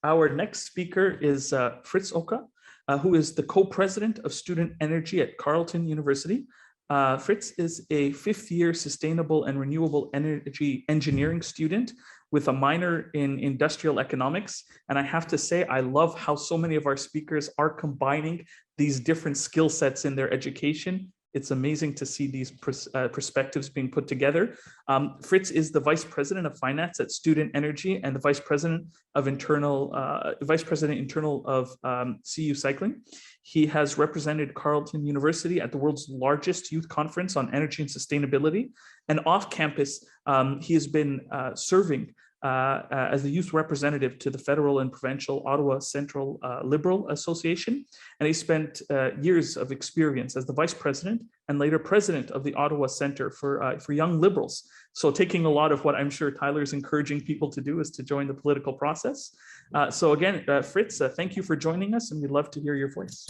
Our next speaker is Fritz Okrah, who is the co-president of Student Energy at Carleton University. Fritz is a fifth-year sustainable and renewable energy engineering student with a minor in industrial economics. And I have to say, I love how so many of our speakers are combining these different skill sets in their education. It's amazing to see these perspectives being put together. Fritz is the Vice President of Finance at Student Energy and the Vice President Internal of CU Cycling. He has represented Carleton University at the world's largest youth conference on energy and sustainability. And off campus, he has been serving as the youth representative to the federal and provincial Ottawa Central Liberal Association. And he spent years of experience as the vice president and later president of the Ottawa Centre for Young Liberals. So taking a lot of what I'm sure Tyler's encouraging people to do is to join the political process. So again, Fritz, thank you for joining us, and we'd love to hear your voice.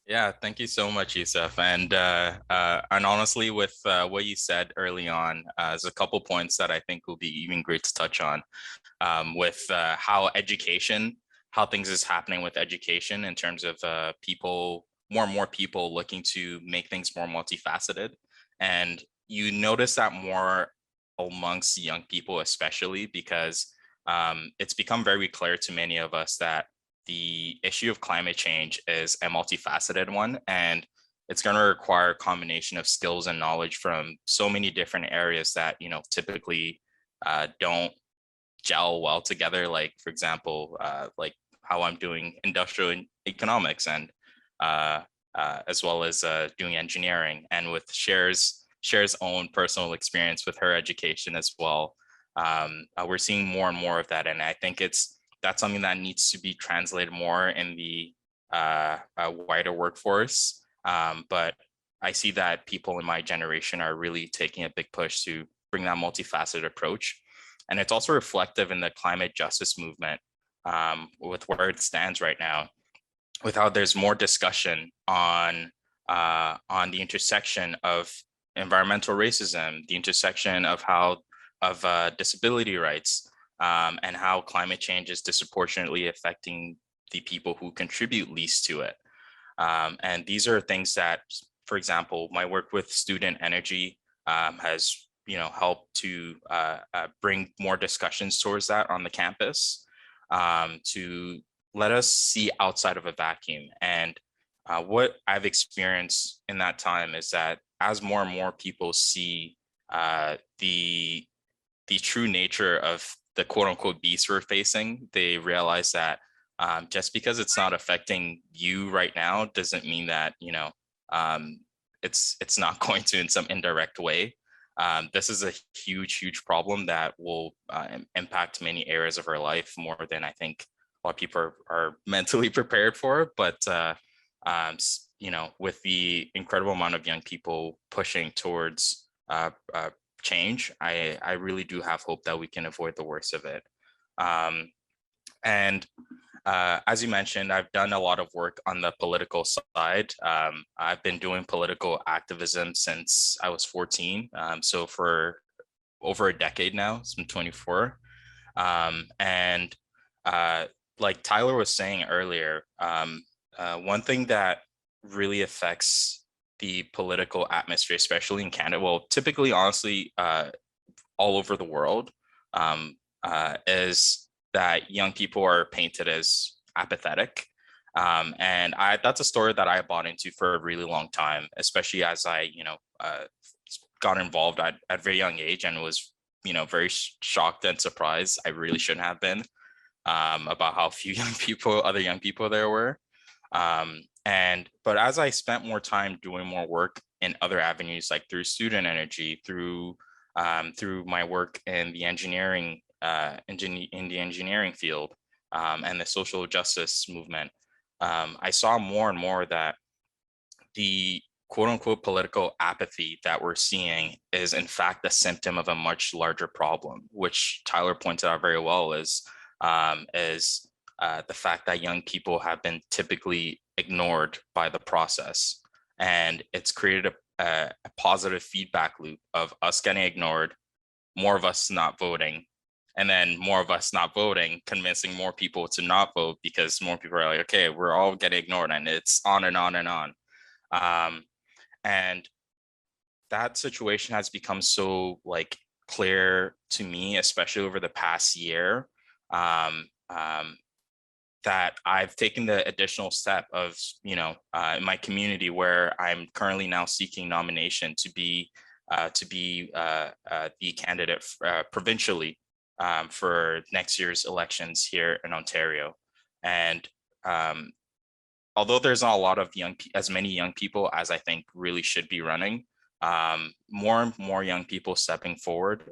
Yeah, thank you so much, Yusuf. And honestly, with what you said early on, there's a couple points that I think will be even great to touch on with how things is happening with education in terms of more and more people looking to make things more multifaceted. And you notice that more amongst young people, especially because it's become very clear to many of us that the issue of climate change is a multifaceted one, and it's going to require a combination of skills and knowledge from so many different areas that, typically don't gel well together. Like, for example, like how I'm doing industrial economics and as well as doing engineering, and with Cher's own personal experience with her education as well. We're seeing more and more of that, and I think that's something that needs to be translated more in the wider workforce. But I see that people in my generation are really taking a big push to bring that multifaceted approach. And it's also reflective in the climate justice movement with where it stands right now, with how there's more discussion on the intersection of environmental racism, the intersection of disability rights, and how climate change is disproportionately affecting the people who contribute least to it. And these are things that, for example, my work with Student Energy has helped to bring more discussions towards that on the campus, to let us see outside of a vacuum. And what I've experienced in that time is that as more and more people see the true nature of the quote unquote beast we're facing, they realize that just because it's not affecting you right now doesn't mean that, it's not going to in some indirect way. This is a huge problem that will impact many areas of our life more than I think a lot of people are mentally prepared for. But, with the incredible amount of young people pushing towards change, I really do have hope that we can avoid the worst of it. And as you mentioned, I've done a lot of work on the political side. I've been doing political activism since I was 14. So for over a decade now, so I'm 24. And like Tyler was saying earlier, one thing that really affects the political atmosphere, especially in Canada, well, typically, honestly, all over the world, is that young people are painted as apathetic. And that's a story that I bought into for a really long time, especially as I, got involved at a very young age and was, very shocked and surprised. I really shouldn't have been, about how few other young people there were. But as I spent more time doing more work in other avenues, like through Student Energy, through my work in the engineering field, and the social justice movement, I saw more and more that the quote unquote political apathy that we're seeing is in fact a symptom of a much larger problem, which Tyler pointed out very well is the fact that young people have been typically ignored by the process. And it's created a positive feedback loop of us getting ignored, more of us not voting, and then more of us not voting, convincing more people to not vote because more people are like, okay, we're all getting ignored, and it's on and on and on. And that situation has become so like clear to me, especially over the past year, that I've taken the additional step of, in my community where I'm currently now seeking nomination to be the candidate provincially for next year's elections here in Ontario. And although there's not a lot of as many young people as I think really should be running, more and more young people stepping forward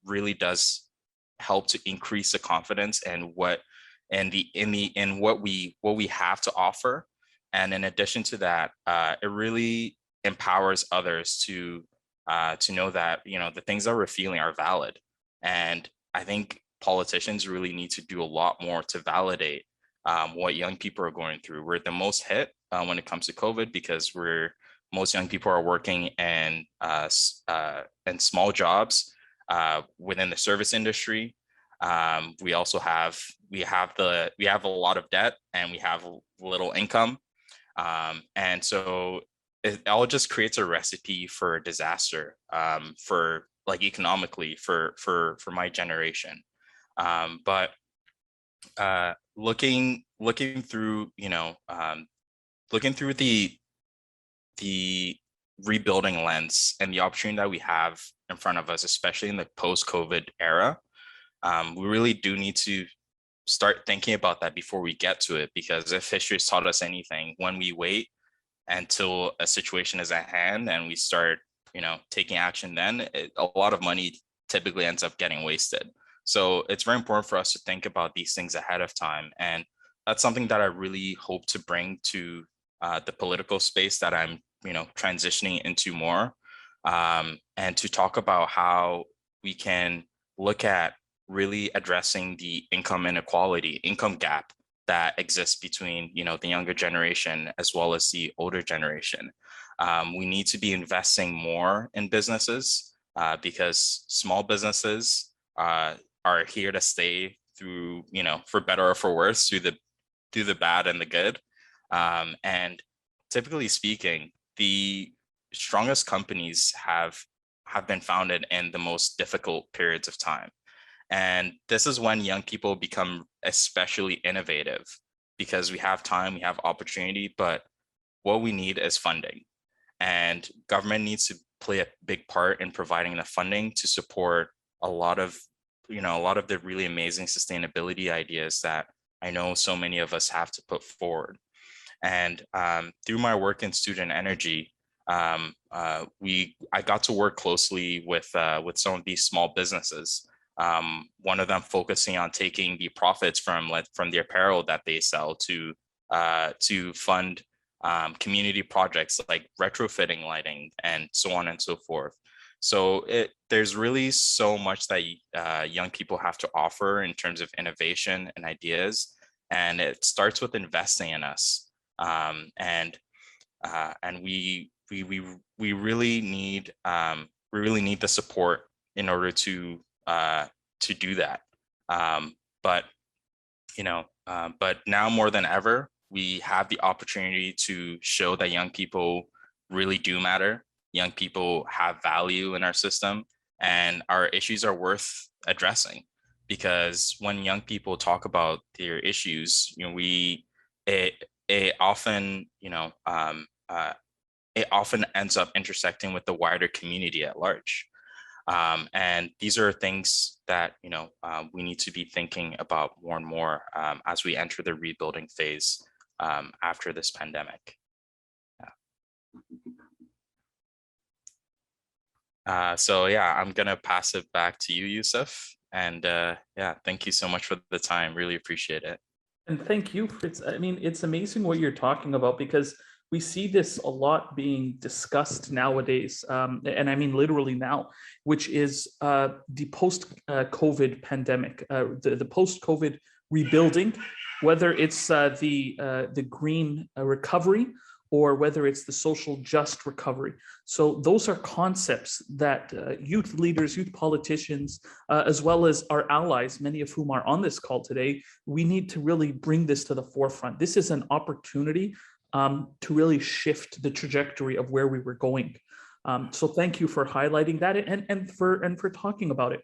really does help to increase the confidence in what we have to offer. And in addition to that, it really empowers others to know that the things that we're feeling are valid. And I think politicians really need to do a lot more to validate what young people are going through. We're the most hit when it comes to COVID because most young people are working in small jobs within the service industry. We also have a lot of debt, and we have little income, and so it all just creates a recipe for disaster for like economically for my generation. But looking through looking through the rebuilding lens and the opportunity that we have in front of us, especially in the post-COVID era, we really do need to start thinking about that before we get to it, because if history has taught us anything, when we wait until a situation is at hand and we start taking action, then a lot of money typically ends up getting wasted. So it's very important for us to think about these things ahead of time, and that's something that I really hope to bring to the political space that I'm transitioning into more, and to talk about how we can look at really addressing the income gap that exists between the younger generation as well as the older generation. We need to be investing more in businesses because small businesses are here to stay through, for better or for worse, through the bad and the good. And typically speaking, the strongest companies have been founded in the most difficult periods of time. And this is when young people become especially innovative, because we have time, we have opportunity, but what we need is funding. And government needs to play a big part in providing the funding to support a lot of the really amazing sustainability ideas that I know so many of us have to put forward. And through my work in student energy, I got to work closely with some of these small businesses. One of them focusing on taking the profits from the apparel that they sell to fund community projects like retrofitting lighting and so on and so forth. So there's really so much that young people have to offer in terms of innovation and ideas, and it starts with investing in us. And we really need the support in order to do that. But now more than ever, we have the opportunity to show that young people really do matter. Young people have value in our system, and our issues are worth addressing. Because when young people talk about their issues, it often ends up intersecting with the wider community at large. And these are things that we need to be thinking about more and more as we enter the rebuilding phase after this pandemic. So yeah, I'm gonna pass it back to you, Yusuf. And yeah, thank you so much for the time. Really appreciate it. And thank you, Fritz. I mean, it's amazing what you're talking about, because we see this a lot being discussed nowadays, and I mean literally now, which is the post-COVID pandemic, the post-COVID rebuilding, whether it's the green recovery or whether it's the social just recovery. So those are concepts that youth leaders, youth politicians, as well as our allies, many of whom are on this call today, we need to really bring this to the forefront. This is an opportunity to really shift the trajectory of where we were going. So thank you for highlighting that and for talking about it.